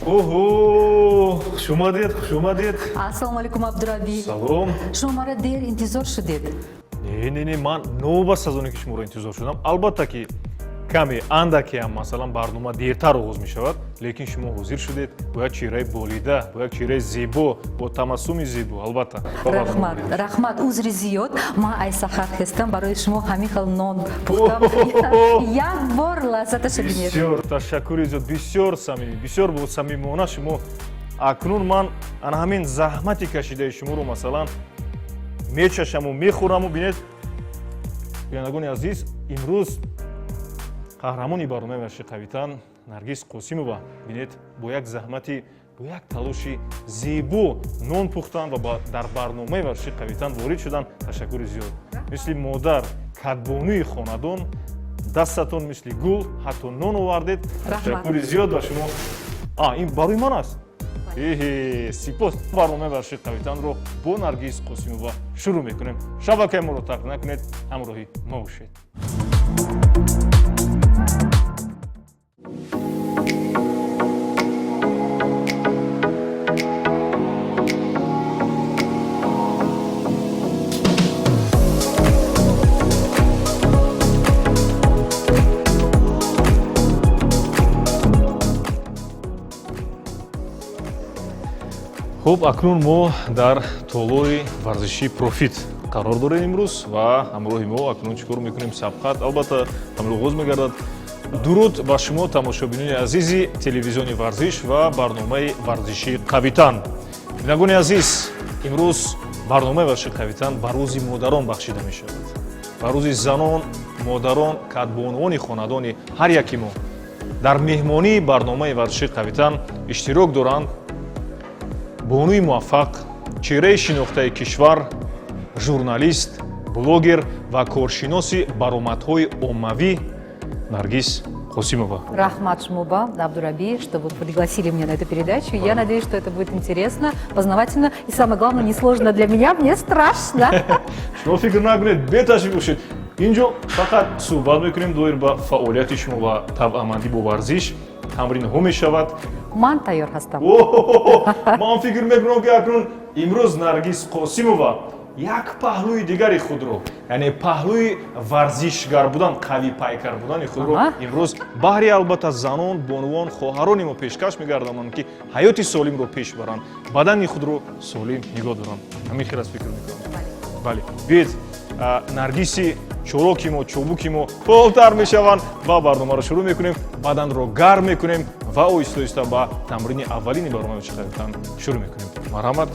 اوه شومادید خوش اومدید. السلام علیکم عبدالربی. سلام. شما مرا دیر انتظار شدید. نه من نوبت از اونی که شما رو انتظار شدم. البته که کمی اندکی هم مثلا برنامه دیرتر آغاز می شود، لیکن شما حاضر شدید با یک چهره بولیده، با یک چهره زیبا، با تبسم زیبا. البته رحمت عذر زیاد. من ای سحر هستم برای شما همین خیلی نان پختم. یک بار لذتش ببینید. بسیار تشکر زیاد، بسیار صمیمی، بسیار با صمیمانه شما. اکنون من همین زحمتی کشیده شما رو مثلا میچشم و میخورم و ببینید بینندگان عزیز، امروز قهرمانی برنامه ورزشی قویتن نرگس قاسمова бинед бо як заҳмати бо як талоши зебо нон пухтанд ва дар барномаи варзиши қавитан ворид шуданд. ташаккури зиёд. мисли модар кадбонӯи хонадон дастатон мисли гул ҳатто нон овардед. ташаккури зиёд ба шумо. ин барои ман аст. сипос. барномаи варзиши қавитанро бо наргис қосимова шурӯъ мекунем. шабакаи моро тарк накунед, ҳамроҳи мо бошед. хуб, акнун мо дар толори варзиши профит қарор дорем имрӯз ва ҳамроҳи мо акнун чӣ кор мекунем? Сабқат албатта ҳамл оғоз мегардад. дуруд ба шумо тамошобинони азизи телевизиони варзиш ва барномаи варзиши қавитан. бинандагони азиз, имрӯз барномаи варзиши қавитан ба рӯзи модарон бахшида мешавад. ба рӯзи занон, модарон, кадбонувони хонадони ҳар яки мо дар меҳмонии барномаи варзиши қавитан иштирок доранд бонуи муваффақ, чеҳраи шинохтаи кишвар, журналист, блогер ва коршиноси баромадҳои оммавӣ Наргис Қосимова. Рахмат Шмуба, Абдурраби, что вы пригласили меня на эту передачу. Я надеюсь, что это будет интересно, познавательно и, самое главное, несложно для меня. Мне страшно. Шумо фикр накунед, беташвиқ бошед. Инҷо фақат суҳбат мекунем доир ба фаъолияти шумо ва табъамандӣ бо варзиш. тамринҳо мешавад. Ман тайёр ҳастам. Ман фикр мекунам ки акнун имрӯз Наргис Қосимова як паҳлӯи дигари худро, яъне паҳлӯи варзишгар будан, қавӣ пайкар будани худро имрӯз баҳри албатта занон, бонувон, хоҳарони мо пешкаш мегардонанд ки ҳаёти солимро пеш баранд, бадани худро солим нигоҳ доранд. ҳамин хел аз фикр мекунам. бале, биед Наргиси чороки мо, чобуки мо фаъолтар мешаванд ва барномаро шурӯъ мекунем, баданро гарм мекунем ва оҳиста-оҳиста ба тамрини аввалини барномаи варзиши қавитан шурӯъ мекунем. марҳамат.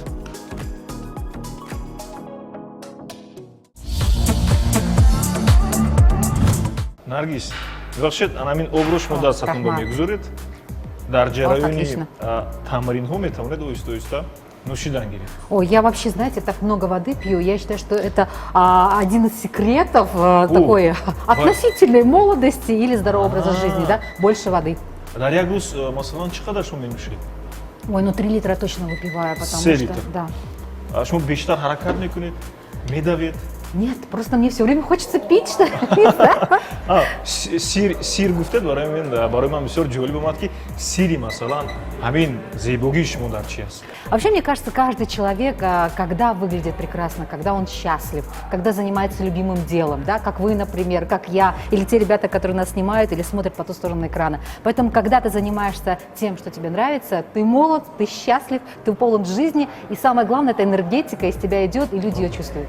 Наргис, бибахшед, ҳамин обро шумо дастатон ба мегузоред. Дар ҷараёни тамринҳо метавонед оҳиста-оҳиста нӯшидан гиред. Ой, я вообще, знаете, так много воды пью. Я считаю, что это один из секретов такой относительной молодости или здорового образа жизни, да? Больше воды. Дар як рӯз масалан чӣ қадар шумо менӯшед? Ой, 3 литра точно выпиваю, потому что... 3 литр? Да. Шумо бештар ҳаракат мекунед? Медавед? Нет, просто мне все время хочется пить, что ли. сир гуфтед барои ман бисёр ҷолиб омад ки сири масалан ҳамин зебогии шумо дар чи аст? Вообще, мне кажется, каждый человек, когда выглядит прекрасно, когда он счастлив, когда занимается любимым делом, да, как вы, например, как я, или те ребята, которые нас снимают или смотрят по ту сторону экрана. Поэтому, когда ты занимаешься тем, что тебе нравится, ты молод, ты счастлив, ты полон жизни, и самое главное, эта энергетика из тебя идет, и люди ее чувствуют.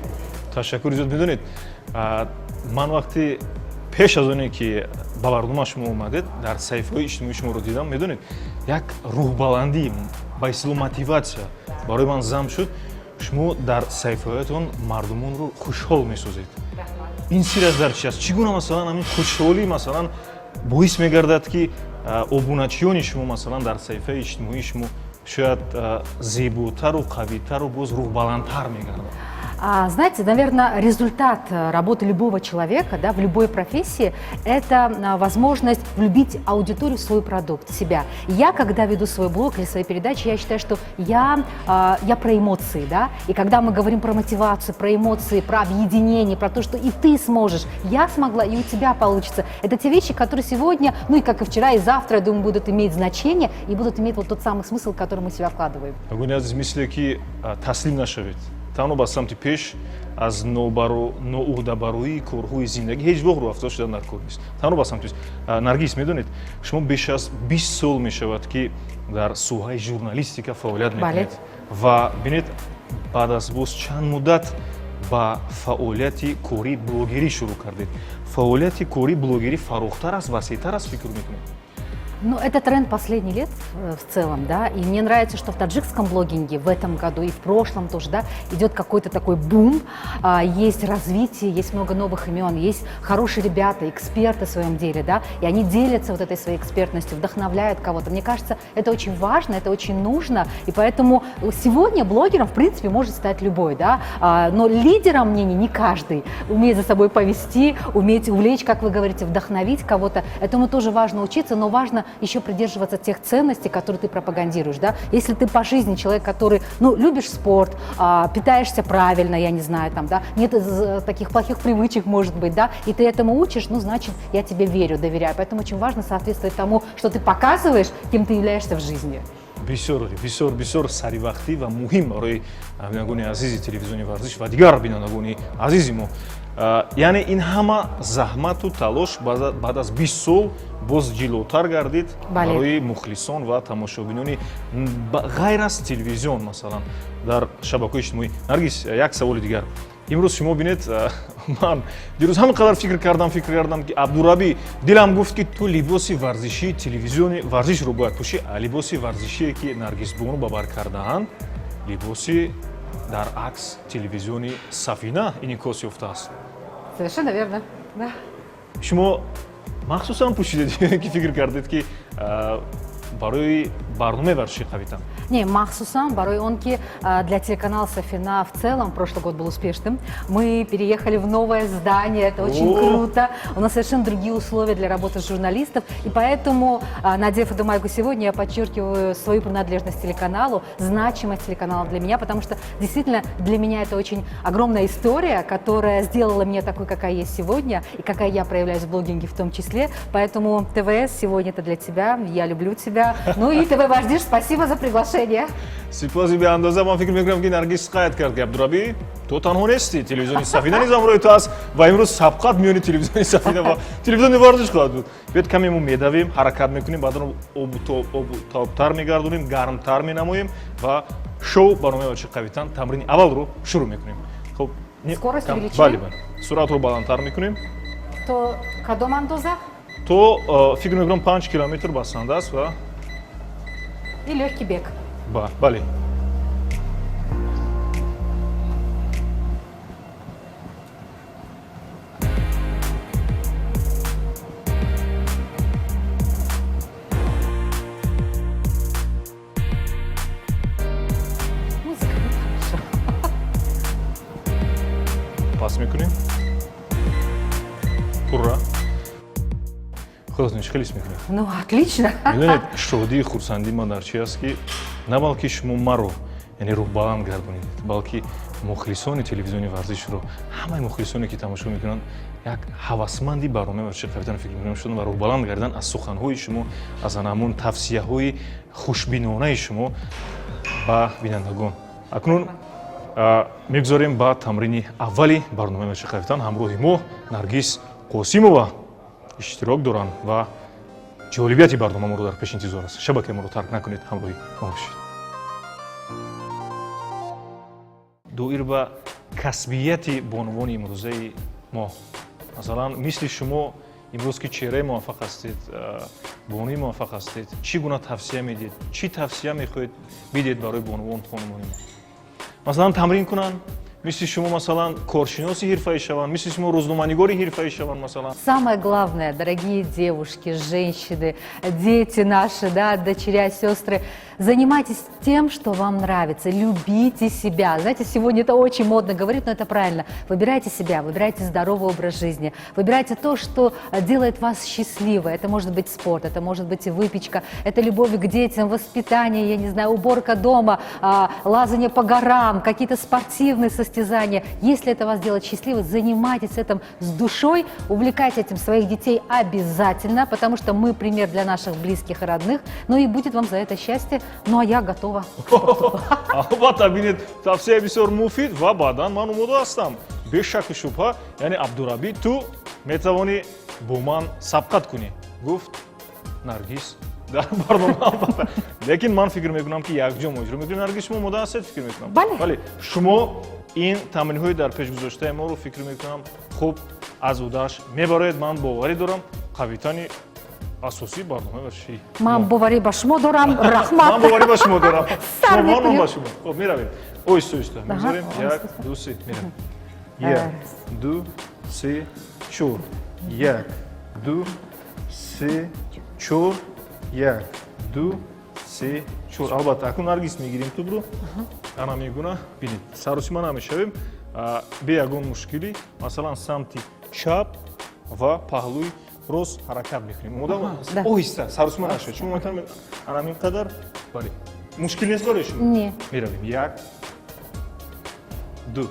ташаккури зиёд. медонед, ман вақти пеш аз оне ки ба барнома шумо омадед, дар саҳифаҳои иҷтимоии шуморо дидам, медонед, як рӯҳбаландӣ, ба исло мотиватсия барои ман зам шуд. шумо дар саҳифаҳоятон мардумонро хушҳол месозед. ин сир аз дар чи аст? Чӣ гуна масалан ҳамин хушҳолӣ масалан боис мегардад ки обуначиёни шумо масалан дар саҳифаи иҷтимоии шумо шояд зеботару қавитару боз рӯҳбаландтар мегардад? Знаете, наверное, результат работы любого человека, да, в любой профессии – это возможность влюбить аудиторию в свой продукт, в себя. Я, когда веду свой блог или свои передачи, я считаю, что я про эмоции, да, и когда мы говорим про мотивацию, про эмоции, про объединение, про то, что и ты сможешь, я смогла, и у тебя получится. Это те вещи, которые сегодня, ну и как и вчера, и завтра, я думаю, будут иметь значение и будут иметь вот тот самый смысл, который мы в себя вкладываем. таноба самти пеш аз ноуҳдабароии корҳои зиндагӣ ҳеҷ воҳ рафтор шуда дар кор нест. Таноба самти Наргиз, медонед, шумо беш аз 20 сол мешавад ки дар соҳаи журналистика фаъолият мекунед ва бинед баъд аз боз чанд муддат ба фаъолияти кории блогерӣ шурӯъ кардед. Фаъолияти кории блогерӣ фарохтар аст, васеътар аст фикр мекунед? Ну, это тренд последних лет в целом, да, и мне нравится, что в таджикском блогинге в этом году и в прошлом тоже, да, идет какой-то такой бум, есть развитие, есть много новых имен, есть хорошие ребята, эксперты в своем деле, да, и они делятся вот этой своей экспертностью, вдохновляют кого-то. Мне кажется, это очень важно, это очень нужно, и поэтому сегодня блогером, в принципе, может стать любой, да, но лидером мнений не каждый. Уметь за собой повести, уметь увлечь, как вы говорите, вдохновить кого-то, этому тоже важно учиться, но важно еще придерживаться тех ценностей, которые ты пропагандируешь, да. Если ты по жизни человек, который, ну, любишь спорт, питаешься правильно, я не знаю, там, да, нет таких плохих привычек, может быть, да, и ты этому учишь, ну, значит, я тебе верю, доверяю. Поэтому очень важно соответствовать тому, что ты показываешь, кем ты являешься в жизни. бисёр саривақтӣ ва муҳим барои бинандагони азизи телевизиони варзиш ва дигар бинандагони азизи мо. Яъне ин ҳама заҳмату талош баъд аз 20 сол боз ҷилотар гардид барои мухлисон ва тамошобинони ғайр аз телевизион, масалан дар шабакаҳои иҷтимоӣ. Наргиз, як саволи дигар. имрӯз шумо бинед, ман дирӯз ҳама қадар фикр кардам ки Абдураби дилам гуфт ки ту либоси варзишии телевизиони варзишро бояд пӯшӣ. Либоси варзишие ки Наргизбону ба бар кардаанд, либоси дар акс телевизиони Сафина инъикос ёфтааст. Совершенно верно, да. Шумо махсусан пӯшидед ки фикр кардед ки барои барноме варзиши қавитан? Не, махсусан, барой онки для телеканала Сафина в целом прошлый год был успешным. Мы переехали в новое здание, это очень круто. У нас совершенно другие условия для работы журналистов. И поэтому, надев эту майку сегодня, я подчеркиваю свою принадлежность телеканалу, значимость телеканала для меня, потому что действительно для меня это очень огромная история, которая сделала меня такой, какая я есть сегодня, и какая я проявляюсь в блогинге в том числе. Поэтому ТВС сегодня это для тебя, я люблю тебя. Ну и ТВ Вождиш, спасибо за приглашение. Сипоси бе андоза ман фикр мекунам ки Наргиз қайд кард ки Абдураби ту танҳо нести, телевизиони Сафина низам рӯи ту аст ва имрӯз сабқат миёни телевизиони Сафина ва телевизиони варзиш хоҳад буд. Биёед каме мо медавем, ҳаракат мекунем, баъдан обтобтар мегардонем, гармтар менамоем ва шоу барномаи варзиши қавитан тамрини аввалро шурӯъ мекунем. Хоб, скорость увеличим? Бале, суратро баландтар мекунем. То кадом андоза? То фикр мекунам 5 километр басанда аст ва И легкий бег. Бале. Музыка, ну хорошо. Пас мекунем. Ура. Худос хеле мекунем. Ну, отлично. Медонед, шодии хурсандӣ ман дар чи аст ки на балки шумо маро, яъне рӯҳбаланд гардонед, балки мухлисони телевизиони варзишро, ҳамаи мухлисоне ки тамошо мекунанд, як ҳавасманди барномаи варзиши қавитан фикр мекунам шудан ва рӯҳбаланд гардан аз суханҳои шумо, аз анамун тавсияҳои хушбинонаи шумо ба бинандагон. Акнун мегузорем ба тамрини аввали барномаи варзиши қавитан. ҳамроҳи мо Наргиз Қосимова иштирок доранд ва ҷолибияти барномаморо дар пеш интизор аст. Шабакааморо тарк накунед, ҳамроҳи мо бошед. доир ба касбияти бонувони имрӯзаи мо. Масалан, мисли шумо имрӯз ки чеҳраи муваффақ ҳастед, бонуи муваффақ ҳастед, чӣ гуна тавсия медиҳед, чӣ тавсия мехоҳед бидиҳед барои бонувон хонумони мо? Масалан, тамрин кунанд, мисли шумо масалан коршиноси ҳирфаӣ шаванд, мисли шумо рӯзноманигори ҳирфаӣ шаванд масалан. Самое главное, дорогие девушки, женщины, дети наши, да, дочеря, сестры, занимайтесь тем, что вам нравится, любите себя. Знаете, сегодня это очень модно говорить, но это правильно. Выбирайте себя, выбирайте здоровый образ жизни, выбирайте то, что делает вас счастливой. Это может быть спорт, это может быть выпечка, это любовь к детям, воспитание, я не знаю, уборка дома, лазание по горам, какие-то спортивные состязания. Если это вас делает счастливой, занимайтесь этим с душой, увлекайте этим своих детей обязательно, потому что мы пример для наших близких и родных, ну и будет вам за это счастье, ну а я готова. албатта бинед тавсия бисёр муфид ва баъдан ман омода ҳастам бешаки шубҳа, яъне абдураби ту метавонӣ бо ман сабқат кунӣ, гуфт Наргиз дар барнома. Албатта лекин ман фикр мекунам ки якҷо мо иҷро мекунем. Наргиз, шумо мода ҳастед? Фикр мекунам бале шумо ин тамринҳои дар пеш гузоштаи моро фикр мекунам хуб аз удаш мебароед. Ман боварӣ дорам қавитани асосии барнома ва ши Ман боварӣ ба шумо дорам, раҳмат. ман боварӣ ба шумо дорам. Сар ман ба мекунем. шумо. Хуб, меравем. Оҳиста оҳиста мегузорем. 1 2 3 меравем. 1 2 3 4 1 2 3 4 1 2 3 4. Албатта акун Наргиз мегирем тубро. Ана мегуна бинед. Сароси ман мешавем бе ягон мушкилӣ, масалан самти чап ва паҳлӯи рост ҳаракат мекунем. Оҳиста сароси ман нашавед. Шумо метавонед ана мин қадар. Бале. Мушкил нест барои шумо? Не. Меравем. 1 2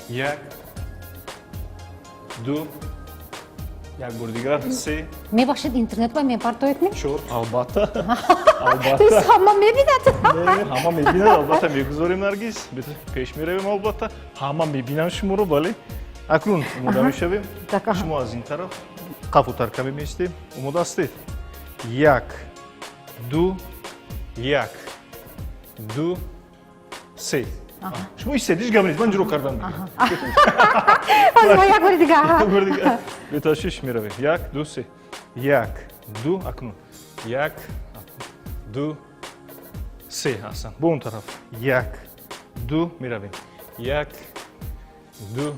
1 2 як бор дигар 3 Мебахшед, интернет ба мепартоед ми? 4. Албатта. Тез ҳама мебинад. Ҳама мебинад, албатта мегузорем Наргиз. Пеш меравем албатта. Ҳама мебинам шуморо, бале. Акнун омода мешавем. Шумо аз ин тараф қафотар каме меистед. Омода ҳастед? 1 2 1 2 3. Шумо истед, ҳеҷ гап нест. Ман ҷуро кардам. Як бори дигар. Беташвиш меравем. 1 2 3. 1 2 акнун. 1 2 3. Ҳасан. Бо он тараф. 1 2 меравем. 1 2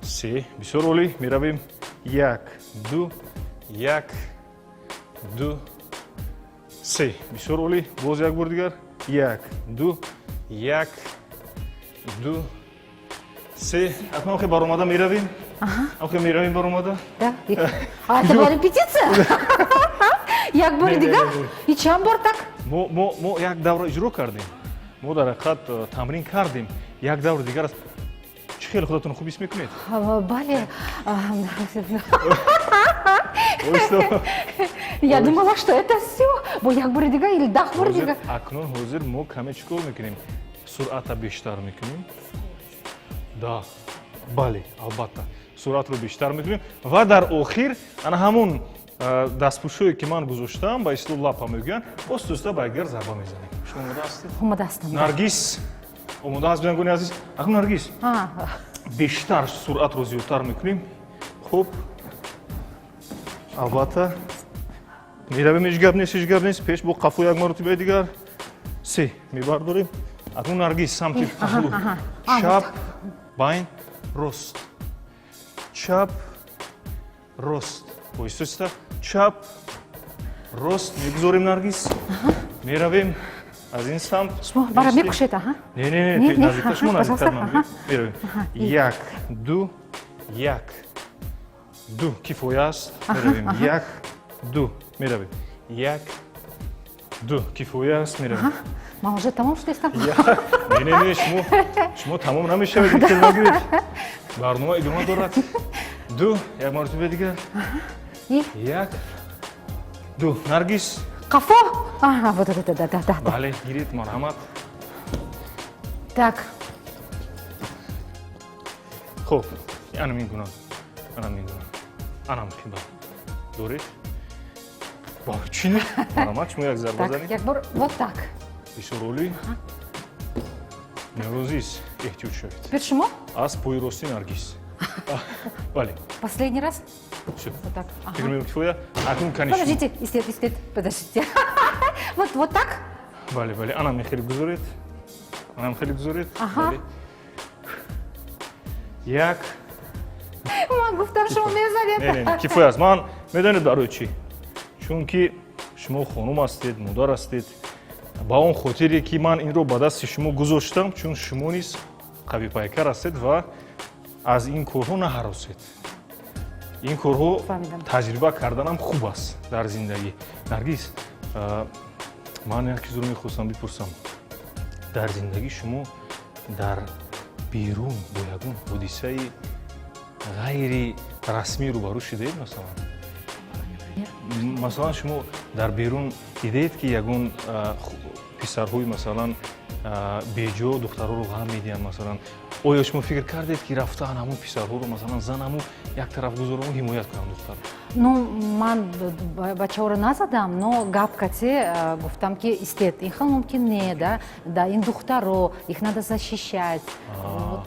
3. Бисёр олӣ. Меравем. 1 2 1 2 3. Бисёр олӣ. Боз як бор дигар. 1 2 1 2 3. Акнун охир баромада меравем. Охир меравем баромада. Да. Это была репетиция? Як бори дигар? И чанд бор так? Мо як давра иҷро кардем. Мо дар ҳақиқат тамрин кардем. Як давра дигар аст. Чӣ хеле худатонро хуб ҳис мекунед? Бале. Я думала, что это все. Бо як бори дигар или 10 бори дигар? Акнун ҳозир мо каме чӣ кор мекунем? Суръата бештар мекунем. Да. Бале, албатта. Суръатро бештар мекунем ва дар охир ана ҳамон дастпӯшое ки ман гузоштам ба исло лапа мегӯянд, оста-оста ба якдигар зарба мезанем. Шумо омода ҳастед? Омода ҳастам. Наргиз, омода ҳаст бинагони азиз? Акнун Наргиз, бештар суръатро зиёдтар мекунем. Хуб. Албатта. Меравем, ҳеҷ гап нест, ҳеҷ гап нест. Пеш бо қафо як маротибаи дигар. 3 мебардорем. Акнун Наргиз, самти паҳлӯ. Чап, байн, рост. Чап, рост. Оҳиста-оҳиста. Чап, рост. Мегузорем Наргиз. Меравем аз ин самт. Шумо бара мекушед, аҳа? Не, наздиктар, шумо наздиктар ман. Меравем. 1 2 1 2. Кифоя аст. Меравем. 1 2. Меравем. 1 2. Кифоя аст. Меравем. Ман уже тамом шудастам. Не, шумо тамом намешавед, диккат нагиред. Барнома идома дорад. 2. Як маротиба дигар. 1 2. Наргиз. Қафо? Вот это, да. Бале, гиред, марҳамат. Так. Хуб, ана мин гуна. Анам пиба. Доред? Ба, чӣ не? Марҳамат, шумо як зарба занед. Так, як бор, вот так. Бисёр олӣ. Меҳрозиз, эҳтиёт шавед. Теперь шумо? Аз пои рости Наргиз. Бале. Последний раз? Всё. Вот так. Фикр мекунем кифоя. Акнун каниш. Подождите, истед, подождите. Вот так? Бале, ана мехел гузоред. Манам хеле гузоред. Ага. Як Ман гуфтам шумо мезанед. не кифои аст. Ман медонед барои чӣ? Чунки шумо хонум ҳастед, модар ҳастед. Ба он хотире ки ман инро ба дасти шумо гузоштам, чун шумо низ қавипайкар ҳастед ва аз ин корҳо наҳаросед. ин корҳо Фаҳмидам. таҷриба карданам хуб аст дар зиндагӣ. Наргиз, ман як чизро мехостам бипурсам. Дар зиндагӣ шумо дар берун бо ягон ҳодисаи ғайри расмӣ рӯбарӯ шудаед масалан? Масалан шумо дар берун дидаед ки ягон писарҳои масалан беҷо духтарҳоро ғам медиҳанд масалан. Оё шумо фикр кардед ки рафтан ҳамун писарҳоро масалан занаму як тараф гузораву ҳимоят кунам духтар? Ну, ман бачаҳоро назадам, но гап кате гуфтам ки истед. Ин хел мумкин не, да? Да, ин духтаро, их надо защищать.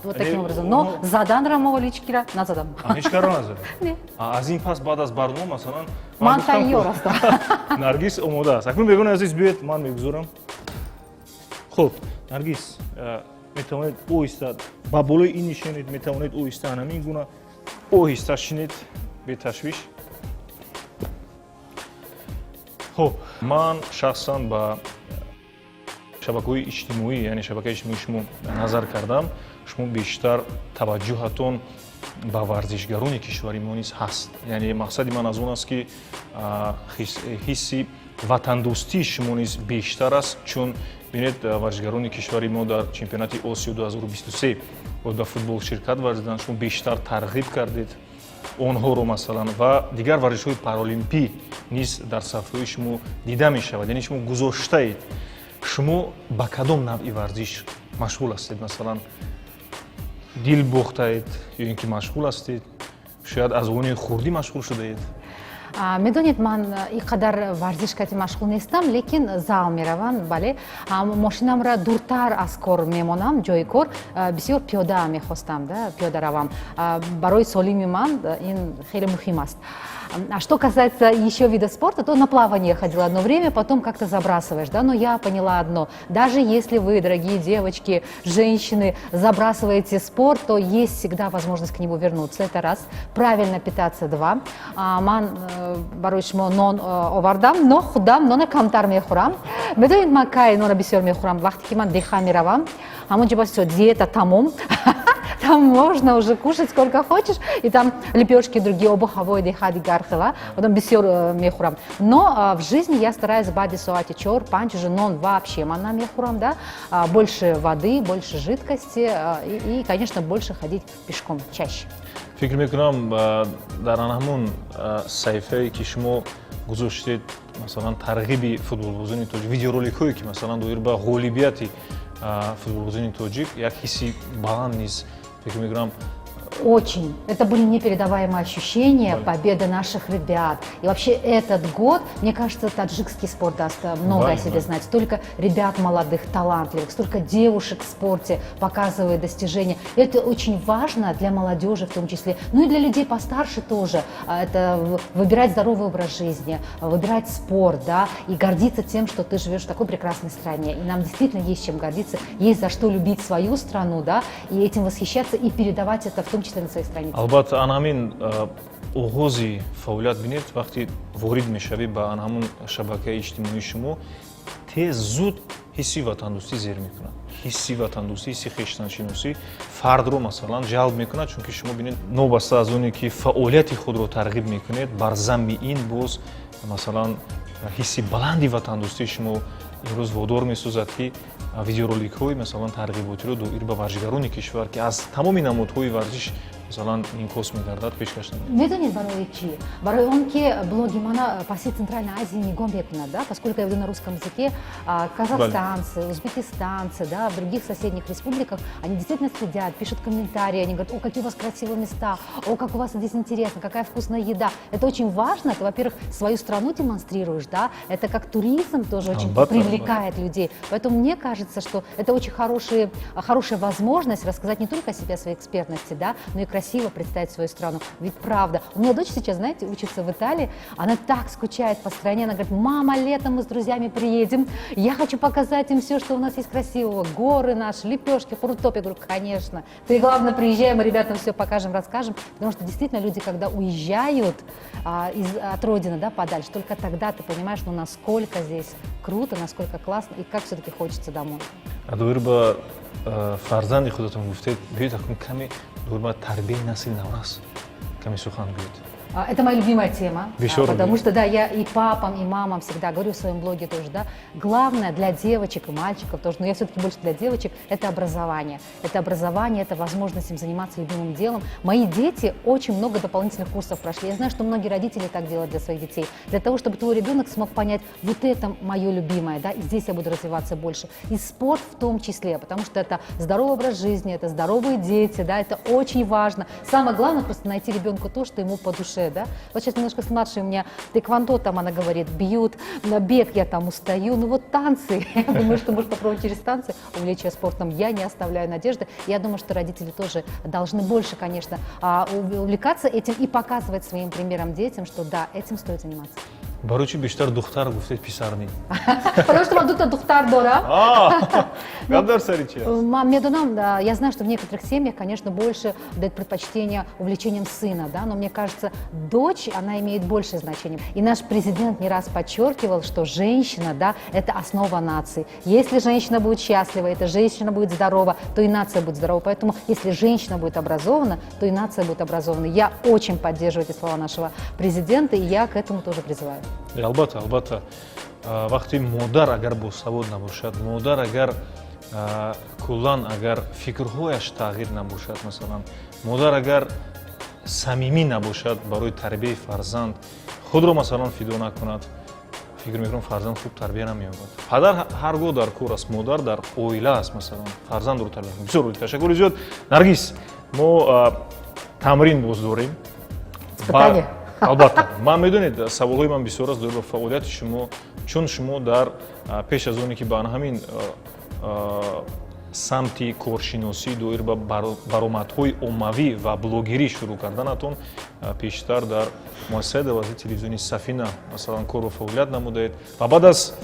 Вот таким образом. Но заданро моҳо личкира назадам. Ҳеҷ каро назад? Не. Аз ин пас баъд аз барнома масалан Ман тайёр ҳастам. Наргиз омода аст. Акнун бегони азиз биёед, ман мегузорам. Хуб, Наргиз, метавонед оҳиста ба болои ин нишонед, метавонед оҳиста ҳамин гуна оҳиста шинед беташвиш. Хуб, ман шахсан ба шабакаҳои иҷтимоӣ, яъне шабакаи иҷтимоии шумо назар кардам. Шумо бештар таваҷҷӯҳатон ба варзишгарони кишвари мо низ ҳаст. Яъне мақсади ман аз он аст ки ҳисси ватандӯстии шумо низ бештар аст, чун бинед варзишгарони кишвари мо дар чемпионати Осиё 2023 ба футбол ширкат варзиданд. Шумо бештар тарғиб кардед онҳоро масалан ва дигар варзишҳои паралимпӣ низ дар сафҳои шумо дида мешавад. Яъне шумо гузоштаед. Шумо ба кадом навъи варзиш машғул ҳастед? Масалан дил бохтаед ё ин ки машғул ҳастед? Шояд аз они хурдӣ машғул шудаед? Медонед, ман и қадар варзиш кати машғул нестам, лекин зал меравам, бале. Мошинамра дуртар аз кор мемонам, ҷои кор, бисёр пиёда мехостам, да, пиёда равам. Барои солими ман ин хеле муҳим аст. А что касается еще вида спорта, то на плавание ходила одно время, потом как-то забрасываешь, да, но я поняла одно, даже если вы, дорогие девочки, женщины, забрасываете спорт, то есть всегда возможность к нему вернуться, это раз. Правильно питаться, два. Ман барои шумо нон овардам, но худам, нони камтар мехӯрам. Медонед ман кай нона бисёр мехӯрам, вақте ки ман деҳа меравам, ҳамон ҷо всё диета тамом. Там можно уже кушать сколько хочешь, и там лепешки другие, обу-ҳавои деҳа дигар хела, потом бисёр мехӯрам. Но в жизни я стараюсь баъди соати 4, 5 уже нон вообще ман намехӯрам, да, больше воды, больше жидкости и, конечно, больше ходить пешком чаще. Фикр мекунам дар ҳамон саҳифае ки шумо гузоштед масалан тарғиби футболбозони тоҷик, видеороликҳое ки масалан доир ба ғолибияти футболбозони тоҷик, як ҳисси баланд низ фикр мекунам. Очень. Это были непередаваемые ощущения, победа наших ребят. И вообще этот год, мне кажется, таджикский спорт даст много о себе знать. Столько ребят молодых, талантливых, столько девушек в спорте показывает достижения. И это очень важно для молодежи в том числе, ну и для людей постарше тоже. Это выбирать здоровый образ жизни, выбирать спорт, да, и гордиться тем, что ты живешь в такой прекрасной стране. И нам действительно есть чем гордиться, есть за что любить свою страну, да, и этим восхищаться и передавать это в том числе на своей странице. Албатта анҳамин оғози фаъолият бинед, вақти ворид мешавӣ ба анҳамун шабакаи иҷтимоии шумо, тез зуд ҳисси ватандӯстӣ зер мекунад. Ҳисси ватандӯстӣ, ҳисси хештаншиносӣ фардро масалан ҷалб мекунад, чунки шумо бинед новаста аз оне ки фаъолияти худро тарғиб мекунед, бар замми ин боз масалан ҳисси баланди ватандӯстии шумо имрӯз водор месозад ки видеороликҳои масалан тарғиботиро доир ба варзишгарони кишвар ки аз тамоми намудҳои варзиш масалан инъикос мегардад пешкаш намед. Медонед барои чӣ? Барои он ки блоги мана по всей Центральной Азии мегом мекунад, да, поскольку я веду на русском языке, казахстанцы, узбекистанцы, да, в других соседних республиках, они действительно следят, пишут комментарии, они говорят: о, какие у вас красивые места, о, как у вас здесь интересно, какая вкусная еда. Это очень важно, ты, во-первых, свою страну демонстрируешь, да, это как туризм тоже очень привлекает людей. Поэтому мне кажется, что это очень хорошая возможность рассказать не только о себе, о своей экспертности, да, но и красиво представить свою страну. Ведь правда. У меня дочь сейчас, знаете, учится в Италии, она так скучает по стране, она говорит: мама, летом мы с друзьями приедем, я хочу показать им все, что у нас есть красивого, горы наши, лепешки, фруктоп. Я говорю: конечно. Ты, главное, приезжай, мы ребятам все покажем, расскажем, потому что действительно люди, когда уезжают от родины, да, подальше, только тогда ты понимаешь, ну, насколько здесь круто, насколько классно и как все-таки хочется домой. Дурба фарзанди худатон гуфтед, биёед каме дурба тарбияи насли наврас каме сухан гӯед. Это моя любимая тема, Бесёр потому любим. что, да, я и папам, и мамам всегда говорю в своем блоге тоже, да, главное для девочек и мальчиков тоже, но я все-таки больше для девочек, это образование. Это образование, это возможность им заниматься любимым делом. Мои дети очень много дополнительных курсов прошли. Я знаю, что многие родители так делают для своих детей, для того, чтобы твой ребенок смог понять: вот это мое любимое, да, и здесь я буду развиваться больше. И спорт в том числе, потому что это здоровый образ жизни, это здоровые дети, да, это очень важно. Самое главное просто найти ребенку то, что ему по душе. Да? Вот сейчас немножко с младшей у меня тэквондо, там она говорит, бьют, на бег я там устаю, ну вот танцы, я думаю, что может попробовать через танцы увлечься спортом, я не оставляю надежды, я думаю, что родители тоже должны больше, конечно, увлекаться этим и показывать своим примером детям, что да, этим стоит заниматься. Барои чӣ бештар духтар гуфтед писарни? Потому что ман дута духтар дора. Гадар сари чи аст? Я знаю, что в некоторых семьях, конечно, больше дают предпочтение увлечением сына, да, но мне кажется, дочь, она имеет большее значение. И наш президент не раз подчеркивал, что женщина, да, это основа нации. Если женщина будет счастлива, эта женщина будет здорова, то и нация будет здорова. Поэтому, если женщина будет образована, то и нация будет образована. Я очень поддерживаю эти слова нашего президента, и я к этому тоже призываю. албатта вақти модар агар босавод набошад, модар агар куллан агар фикрҳояш тағйир набошад, масалан модар агар самимӣ набошад барои тарбияи фарзанд, худро масалан фидо накунад, фикр мекунам фарзанд хуб тарбия намеёбад. Падар ҳар гоҳ дар кор аст, модар дар оила аст, масалан фарзандро тарбия кунад. Бисёр ташаккури зиёд. Наргиз, мо тамрин боз дорем. Испытание. Албатта, ман медонед, саволҳои ман бисёр аст дар фаъолияти шумо, чун шумо дар пеш аз оне ки ба ҳамин самти коршиносӣ доир ба баромадҳои оммавӣ ва блогерӣ шурӯъ карданатон пештар дар муассисаи давлатии телевизиони Сафина масалан кор ва фаъолият намудаед ва баъд аз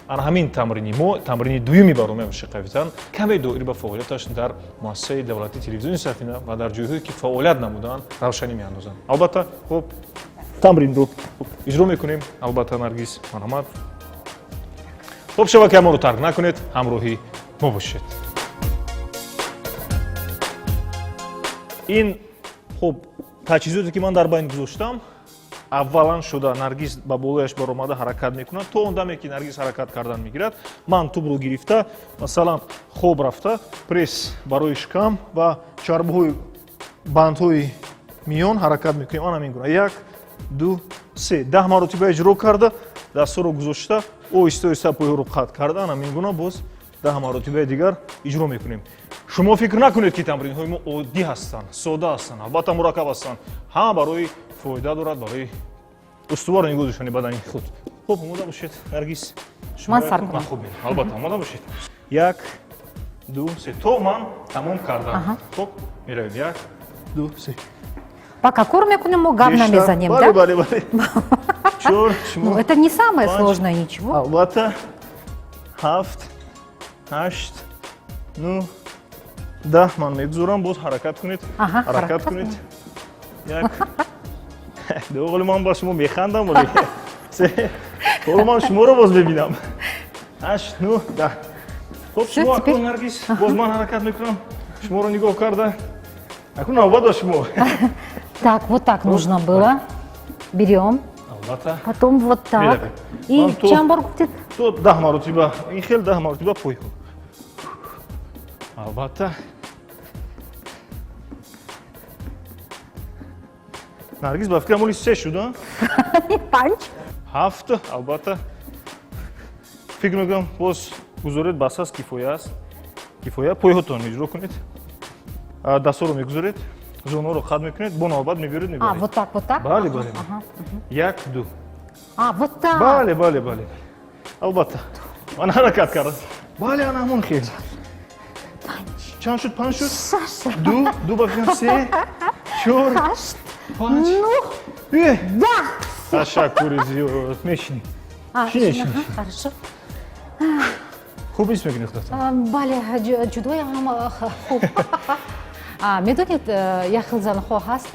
ҳамин тамрини мо, тамрини дуюми бароме шиқавитан, каме доир ба фаъолияташ дар муассисаи давлатии телевизиони Сафина ва дар ҷойҳое ки фаъолият намудаанд равшанӣ меандозанд. Албатта, хуб, тамринро иҷро мекунем. Албатта, Наргиз Муҳаммад. Хуб, шабакаи моро тарк накунед, ҳамроҳи мо бошед. ин хуб таҷҳизоте ки ман дар байн гузоштам, аввалан шуда Наргиз ба болояш баромада ҳаракат мекунад. То он даме ки Наргиз ҳаракат кардан мегирад, ман тубро гирифта, масалан хоб рафта, пресс барои шикам ва чарбҳои бандҳои миён ҳаракат мекунем. Ана мегӯра 1, 2, 3 10 маротиба иҷро карда, дастҳоро гузошта, оҳиста-оҳиста пойҳоро қатъ карда, ана мегӯна боз 10 маротибаи дигар иҷро мекунем. Шумо фикр накунед ки тамринҳои мо оддӣ ҳастанд, сода ҳастанд, албатта мураккаб ҳастанд. Ҳама барои фоида дорад, барои устувор нигоҳ доштани бадани худ. Хуб, омода бошед, Наргиз. Ман сар кунам. Хуб, албатта, омода бошед. 1, 2, 3 то ман тамом кардам. Хуб, меравем. 1, 2, 3. Пока кор мекунем, мо гавна мезанем, да? Бале. Чор, Ну, это не самое сложное, ничего. Албатта, 7, 8, 9, 10 ман мегузорам, боз ҳаракат кунед. Ҳаракат кунед. 1, доғли ман ба шумо механдам, вале 3, ҳоло ман шуморо боз мебинам. 8, 9, 10. Хуб, шумо акун, Наргиз, боз ман ҳаракат мекунам. Шуморо нигоҳ карда. Акун навбат ба шумо. Так, вот так нужно было. Берем. Албатта. Потом вот так. И чамбар гуфтед? То 10 маротиба, ин хел 10 маротиба пойҳо. Албатта. Наргиз, ба фикрам оли 3 шуда? Панч. 7, албатта. Фикр мекунам, боз гузоред бас аст, кифоя аст. Кифоя, пойҳотон иҷро кунед. Дастҳоро мегузоред, зонаҳоро қатъ мекунед, бо навбат меберед, мебаред. Вот так, вот так? Бале. 1, 2. Вот так. Бале. Албатта. Ман ҳаракат кардам. Бале, ана ҳамон хел. Чанд шуд? 5 шуд? 2 ба фикрам 3, чёрт. Ну, да. Ташаккури зиёд. Мешини. Шине. Хорошо. Хуб нист мекунӣ худатон. Бале, ҷудоям хуб. Медонед, я хилзанхо ҳаст,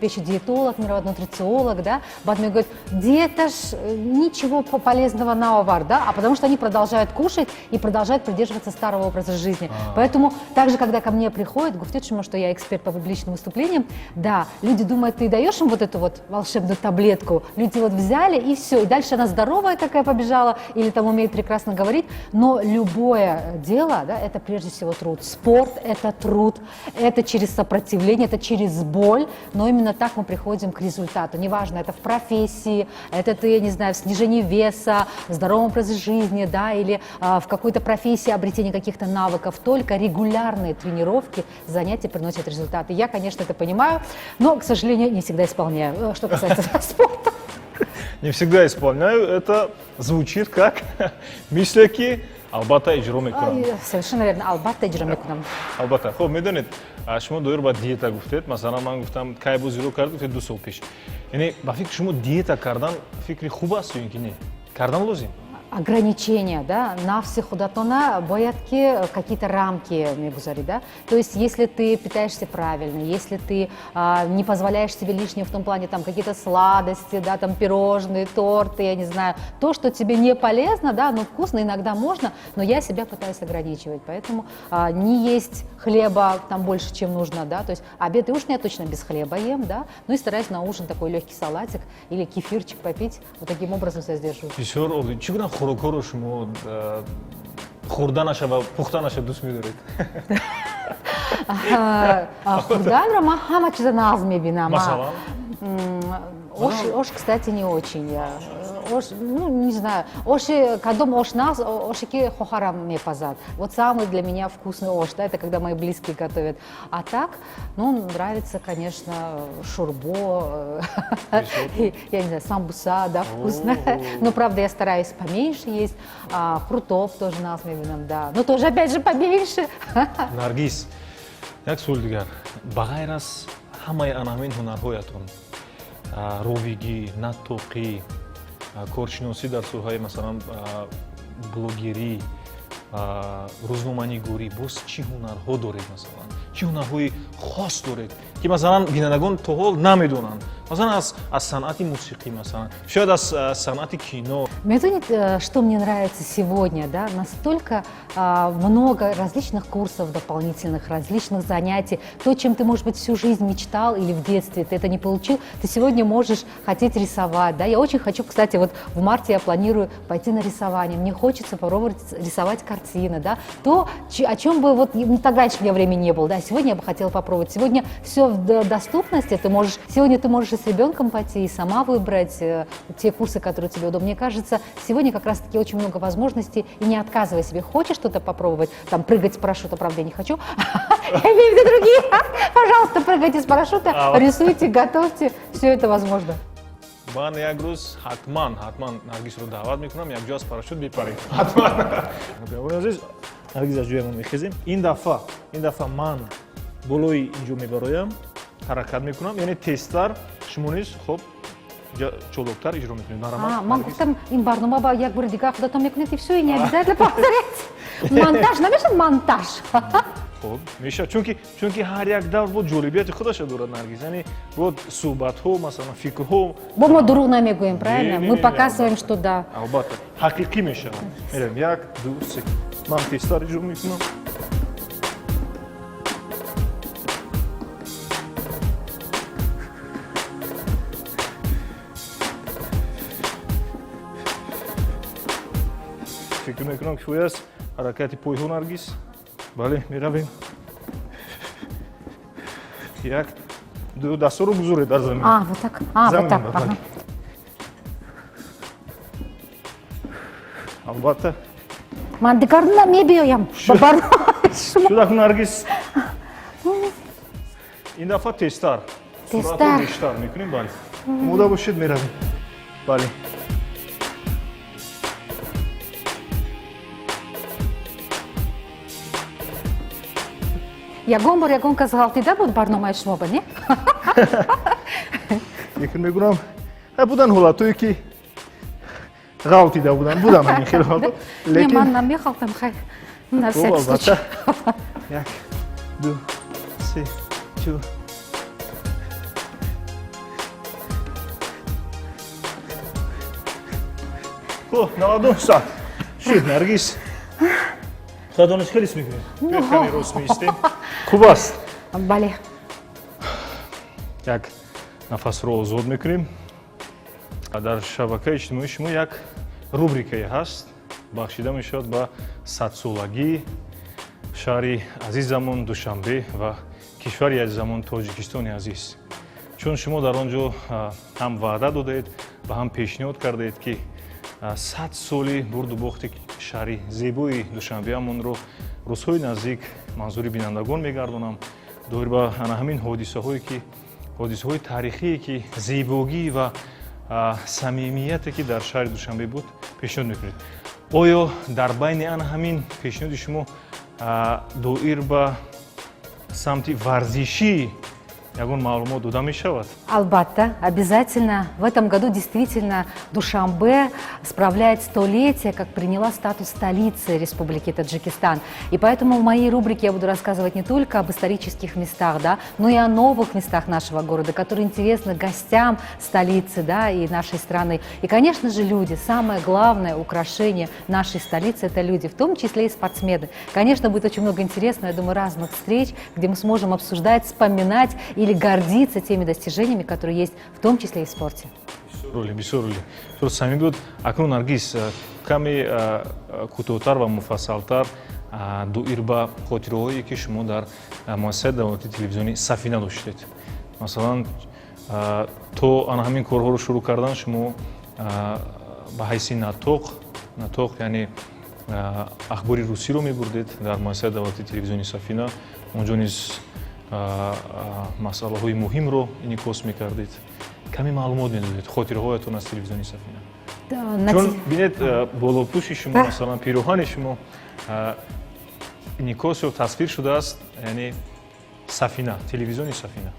пеши диетолог миравад, нутрициолог, да, баъд мегӯяд, диета ж ничего полезного наовард, да, а потому что они продолжают кушать и продолжают придерживаться старого образа жизни. Поэтому также, когда ко мне приходят, говорят, что я эксперт по публичным выступлениям, да, люди думают, ты даешь им вот эту вот волшебную таблетку, люди вот взяли и все, и дальше она здоровая такая побежала, или там умеет прекрасно говорить, но любое дело, да, это прежде всего труд. Спорт – это труд, это через сопротивление, это через боль, но именно так мы приходим к результату. Неважно, это в профессии, это ты, я не знаю, в снижении веса, в здоровом образе жизни, да, или в какой-то профессии обретения каких-то навыков. Только регулярные тренировки, занятия приносят результаты. Я, конечно, это понимаю, но, к сожалению, не всегда исполняю, что касается спорта. Не всегда исполняю. Это звучит как мислеки. Албатта иҷро мекунам. Совершенно верно. Албатта иҷро мекунам. Албатта. Хоб, медонед, шумо доир ба диета гуфтед. Масалан, ман гуфтам, кай бозиро кард, гуфтед 2 сол пеш. Яъне ба фикри шумо диета кардан фикри хуб аст ё ин ки не? Кардан лозим? Ограничения, да, на всеходатона боятки какие-то рамки мегузари, да, то есть если ты питаешься правильно, если ты не позволяешь себе лишнего в том плане, там, какие-то сладости, да, там, пирожные, торты, я не знаю, то, что тебе не полезно, да, но вкусно иногда можно, но я себя пытаюсь ограничивать, поэтому не есть хлеба там больше, чем нужно, да, то есть обед и ужин я точно без хлеба ем, да, ну и стараюсь на ужин такой легкий салатик или кефирчик попить, вот таким образом себя сдерживаю. Хурокоро шумо хурданаша ва пухтанаша дӯст медоред? Хурданро ман ҳама чиза нағз мебинам. Масалан? Ош, кстати, не очень. Ош, ну, не знаю. Оши, кадом ош нағз, ошики хохарам мепазад. Вот самый для меня вкусный ош, да, это когда мои близкие готовят. А так, ну, нравится, конечно, шурбо, я не знаю, самбуса, да, вкусно. Но, правда, я стараюсь поменьше есть. Крутов тоже нағз мебинам, да. Но тоже, опять же, поменьше. Наргиз, як суол дигар, ба ғайр аз ҳамаи анҳамин ҳунарҳоятон, ровигӣ, наттоқӣ, коршиносӣ дар соҳаи масалан блогерӣ, рӯзноманигорӣ, боз чӣ ҳунарҳо доред масалан? Чӣ ҳунарҳои хос доред, ки масалан бинандагон то ҳол намедонанд? Масалан, аз санъати мусиқӣ, масалан, шояд аз санъати кино. Знаете, что мне нравится сегодня, да? Настолько много различных курсов дополнительных, различных занятий. То, чем ты, может быть, всю жизнь мечтал или в детстве ты это не получил, ты сегодня можешь хотеть рисовать, да? Я очень хочу, кстати, вот в марте я планирую пойти на рисование. Мне хочется попробовать рисовать картины, да? То, о чем бы вот так раньше у меня времени не было, да? Сегодня я бы хотела попробовать. Сегодня все в доступности, сегодня ты можешь и с ребенком пойти, и сама выбрать те курсы, которые тебе удобны. Мне кажется, сегодня как раз-таки очень много возможностей, и не отказывай себе. Хочешь что-то попробовать, там, прыгать с парашюта, правда, я не хочу, я имею в виду другие, пожалуйста, прыгайте с парашюта, рисуйте, готовьте, все это возможно. Ман як рӯз ҳатман Наргизро даъват мекунам, якҷо аз парашют бепаред. Ҳатман. Наргиз аз ҷоя мо мехезем. Ин дафъа ман болои инҷо мебароям, ҳаракат мекунам, яъне тезтар, шумо низ хоб чолоктар иҷро мекунед. Ман гуфтам, ин барнома ба як бори дигар худатон мекунед и все, и не обязательно повторять. Монтаж, намешад монтаж. Хоб, меша, чунки ҳар як давр бо ҷолибияти худаша дорад, Наргиз. Яъне бо суҳбатҳо, масалан, фикрҳо. Бо мо дурӯғ намегӯем, правильно? Мы показываем, что да. Албатта, ҳақиқӣ мешавад. Мерем, 1, 2, 3. Ман тестар иҷро мекунам. фикр мекунам ки фои аст ҳаракати пойҳо, Наргиз. Бале, меравем. 1, 2, дастҳоро гузоред дар замин. Вот так. Вот так. Ага. Албатта. Ман дигар намебиёям. Шуда кун, Наргиз. Ин дафъа тезтар. Суръатро бештар мекунем, бале. Омода бошед, меравем. Бале. ягон бор ягон кас ғалтида буд барномаи шумо ба не? фикр мекунам будан ҳолатое ки ғалтида будам ҳамин хеле ҳолато Не, ман намехалтам, хай, на всякий случай. як ду се чор навадон сад шуд наргиз садонаш хеле ис мекунем каме рост меистем хуб аст Бале. як нафасро озод мекунем дар шабакаи иҷтимоии шумо як рубрикае ҳаст бахшида мешавад ба садсолагии шаҳри азизамон душанбе ва кишвари азизамон тоҷикистони азиз чун шумо дар он ҷо ҳам ваъда додаед ва ҳам пешниҳод кардаед ки 100 соли бурду бохти шаҳри зебои душанбеамонро рӯзҳои наздик манзури бинандагон мегардонам доир ба ҳамин ҳодисаҳои таърихие ки зебогӣ ва самимияте ки дар шаҳри душанбе буд пешниҳод мекунед оё дар байни ҳамин пешниҳоди шумо доир ба самти варзишӣ ягон маълумот дода мешавад? Албатта, обязательно. В этом году действительно Душанбе справляет столетие, как приняла статус столицы Республики Таджикистан. И поэтому в моей рубрике я буду рассказывать не только об исторических местах, да, но и о новых местах нашего города, которые интересны гостям столицы, да, и нашей страны. И, конечно же, люди. Самое главное украшение нашей столицы – это люди, в том числе и спортсмены. Конечно, будет очень много интересного, я думаю, разных встреч, где мы сможем обсуждать, вспоминать или гордиться теми достижениями, которые есть в том числе и в спорте. Бисёр роли. То самим буд акнун Наргиз каме кӯтоҳтар ва муфассалтар доир ба хотираҳое ки шумо дар муассисаи давлатии телевизиони Сафина доштед. Масалан, то ана ҳамин корҳоро шурӯъ кардан шумо ба ҳайси натоқ яъне ахбори русиро мебурдед дар муассисаи давлатии телевизиони Сафина. онҷо низ масъалаҳои муҳимро инъикос мекардед. Каме маълумот медодед хотираҳоятон аз телевизиони Сафина. Чун бинед болопӯши шумо масалан пироҳани шумо инъикос ё тасвир шудааст, яъне Сафина, телевизиони Сафина.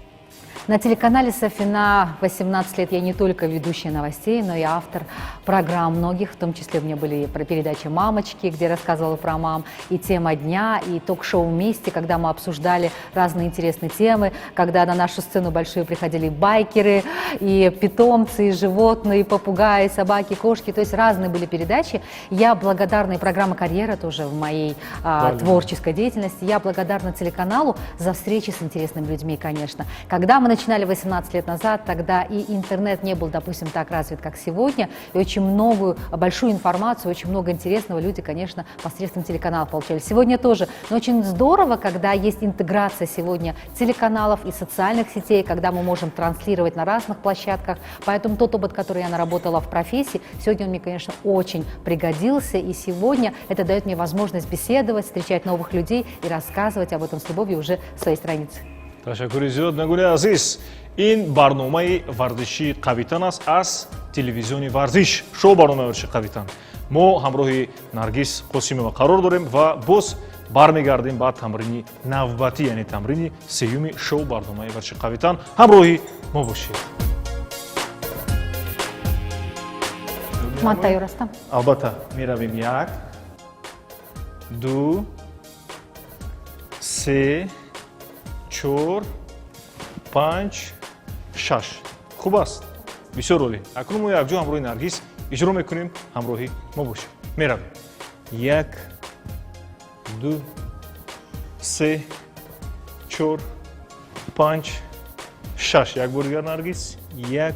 На телеканале Сафина 18 лет я не только ведущая новостей, но и автор программ многих, в том числе у меня были передачи «Мамочки», где я рассказывала про мам, и «Тема дня», и ток-шоу «Вместе», когда мы обсуждали разные интересные темы, когда на нашу сцену большую приходили байкеры, и питомцы, и животные, и попугаи, собаки, кошки, то есть разные были передачи. Я благодарна, и программа «Карьера» тоже в моей творческой деятельности, я благодарна телеканалу за встречи с интересными людьми, конечно. Когда мы начинали 18 лет назад, тогда и интернет не был, допустим, так развит, как сегодня, и очень большую информацию, очень много интересного люди, конечно, посредством телеканала получали. Сегодня тоже, но очень здорово, когда есть интеграция сегодня телеканалов и социальных сетей, когда мы можем транслировать на разных площадках, поэтому тот опыт, который я наработала в профессии, сегодня он мне, конечно, очень пригодился, и сегодня это дает мне возможность беседовать, встречать новых людей и рассказывать об этом с любовью уже в своей странице. ташаккури зиёд мегӯли азиз ин барномаи варзиши қавитан аст аз телевизиони варзиш шоу барномаи варзиши қавитан мо ҳамроҳи Наргиз Қосимова қарор дорем ва боз бармегардем ба тамрини навбатӣ яъне тамрини сеюми шоу барномаи варзиши қавитан ҳамроҳи мо бошед. Ман тайёр ҳастам. Албатта меравем. 1 2 3 4 5 6 хуб аст. бисёр олӣ. Акнун мо якҷо ҳамроҳи Наргиз иҷро мекунем, ҳамроҳи мо бошед. меравем. 1 2 3 4 5 6 як бори дигар Наргиз. 1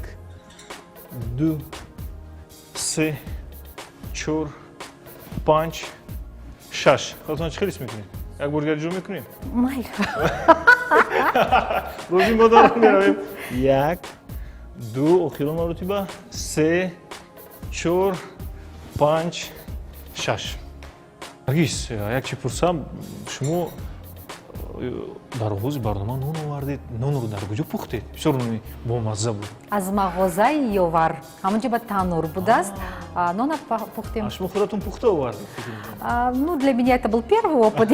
2 3 4 5 6 хатон чӣ хелис мекунед? як бори дигар иҷро мекунем? Майли. рӯзи мо дорам меравем. 1 2 охирон маротиба 3 4 5 6 Наргиз, як чӣ пурсам, шумо дар оғози барнома нон овардед, нонро дар куҷо пухтед? Бисёр нони бомазза буд. Аз мағозаи Ёвар, ҳамонҷо ба танӯр будааст. но на пухте. шумо худатун пухта овардед? Ну, для меня это был первый опыт,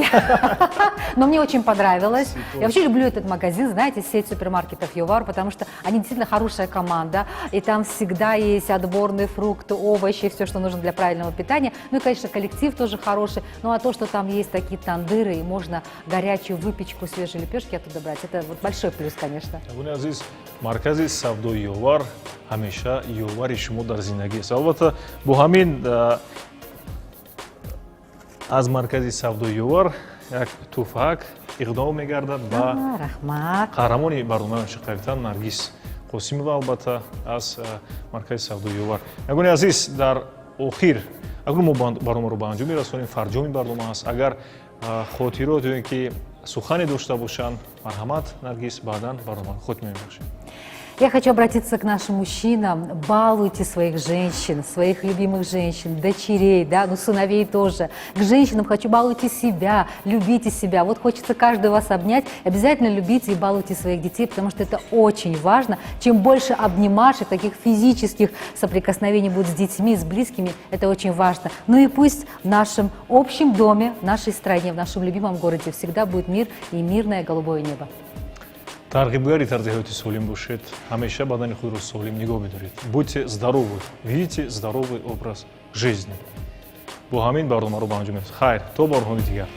но мне очень понравилось. Я вообще люблю этот магазин, знаете, сеть супермаркетов Ювар, потому что они действительно хорошая команда, и там всегда есть отборные фрукты, овощи, все, что нужно для правильного питания. Ну и, конечно, коллектив тоже хороший. Ну а то, что там есть такие тандыры, и можно горячую выпечку, свежие лепешки оттуда брать, это вот большой плюс, конечно. Азиз, маркази савдои Ювар ҳамеша Ювари шумо дар зиндагист. Албатта бо ҳамин аз маркази савдои Ювар як тӯҳфаак иқдом мегардад ба Рахмат. қаҳрамони барномаи Шиқавитан Наргиз Қосимова, албатта аз маркази савдои Ювар. Ягони азиз, дар охир акнун мо барномаро ба анҷом мерасонем. Фарҷоми барнома аст. Агар хотирот ё ин ки сухане дошта бошанд, марҳамат Наргиз, баъдан барномаро хотима мебахшем. Я хочу обратиться к нашим мужчинам. Балуйте своих женщин, своих любимых женщин, дочерей, да, ну сыновей тоже. К женщинам хочу, балуйте себя, любите себя. Вот хочется каждого вас обнять. Обязательно любите и балуйте своих детей, потому что это очень важно. Чем больше обнимашек, таких физических соприкосновений будет с детьми, с близкими, это очень важно. Ну и пусть в нашем общем доме, в нашей стране, в нашем любимом городе всегда будет мир и мирное голубое небо. Тарғибгари тарзи ҳаёти солим бошед. Ҳамеша бадани худро солим нигоҳ медоред. Будьте здоровы. Видите здоровый образ жизни. Бо ҳамин барномаро ба анҷом мерасонем. Хайр, то барномаи дигар.